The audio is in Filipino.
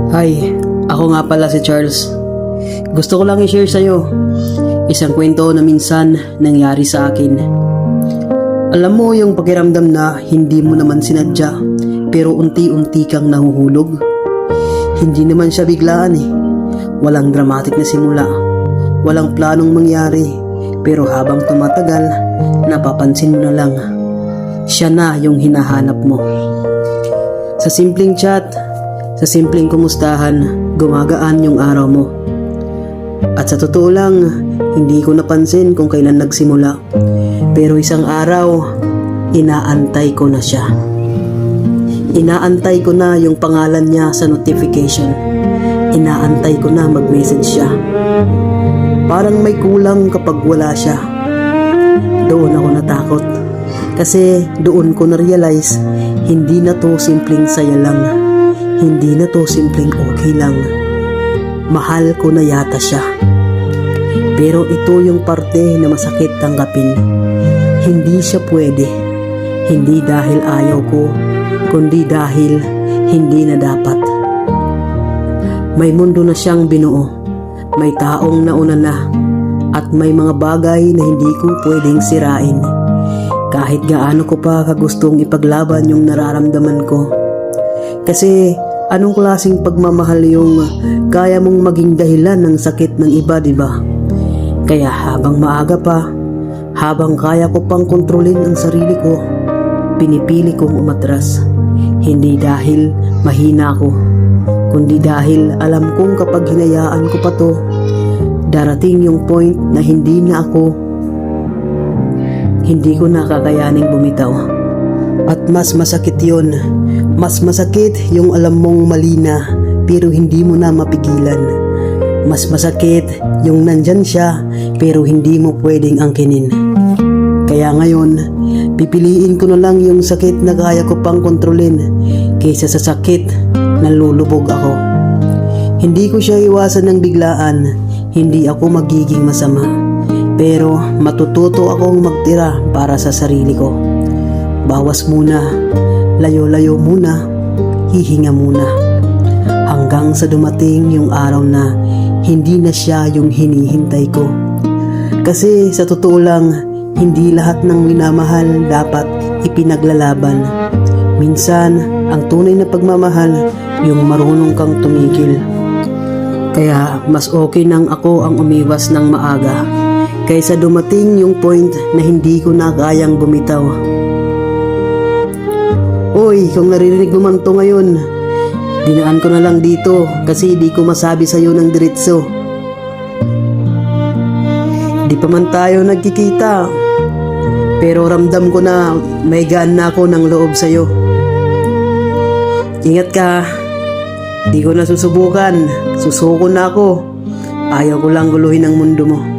Hi, ako nga pala si Charles. Gusto ko lang i-share sa'yo isang kwento na minsan nangyari sa akin. Alam mo yung pakiramdam na hindi mo naman sinadya pero unti-unti kang nahuhulog? Hindi naman siya biglaan eh. Walang dramatic na simula. Walang planong mangyari. Pero habang tumatagal, napapansin mo na lang. Siya na yung hinahanap mo. Sa simpleng chat, sa simpleng kumustahan, gumagaan yung araw mo. At sa totoo lang, hindi ko napansin kung kailan nagsimula. Pero isang araw, inaantay ko na siya. Inaantay ko na yung pangalan niya sa notification. Inaantay ko na mag-message siya. Parang may kulang kapag wala siya. Doon ako natakot. Kasi doon ko na-realize, hindi na to simpleng saya lang. Hindi na to simpleng okay lang. Mahal ko na yata siya. Pero ito yung parte na masakit tanggapin. Hindi siya pwede. Hindi dahil ayaw ko, kundi dahil hindi na dapat. May mundo na siyang binuo. May taong nauna na. At may mga bagay na hindi ko pwedeng sirain. Kahit gaano ko pa kagustong ipaglaban yung nararamdaman ko. Kasi anong klaseng pagmamahal yung kaya mong maging dahilan ng sakit ng iba, diba? Kaya habang maaga pa, habang kaya ko pang kontrolin ang sarili ko, pinipili kong umatras. Hindi dahil mahina ako, kundi dahil alam kong kapag hinayaan ko pa to, darating yung point na hindi ko na kakayaning bumitaw. At mas masakit yun. Mas masakit yung alam mong mali na pero hindi mo na mapigilan. Mas masakit yung nandyan siya pero hindi mo pwedeng angkinin. Kaya ngayon, pipiliin ko na lang yung sakit na kaya ko pang kontrolin kaysa sa sakit na lulubog ako. Hindi ko siya iwasan ng biglaan. Hindi ako magiging masama. Pero matututo akong magtira para sa sarili ko. Bawas muna, layo-layo muna, hihinga muna. Hanggang sa dumating yung araw na hindi na siya yung hinihintay ko. Kasi sa totoo lang, hindi lahat ng minamahal dapat ipinaglalaban. Minsan, ang tunay na pagmamahal, yung marunong kang tumigil. Kaya mas okay nang ako ang umiwas ng maaga kaysa dumating yung point na hindi ko na kayang bumitaw. Oy, kung naririnig mo man to ngayon, dinaan ko na lang dito kasi di ko masabi sa'yo ng diretso. Di pa man tayo nagkikita, pero ramdam ko na may gaan na ako ng loob sa'yo. Ingat ka, di ko na susubukan, susuko na ako. Ayaw ko lang guluhin ang mundo mo.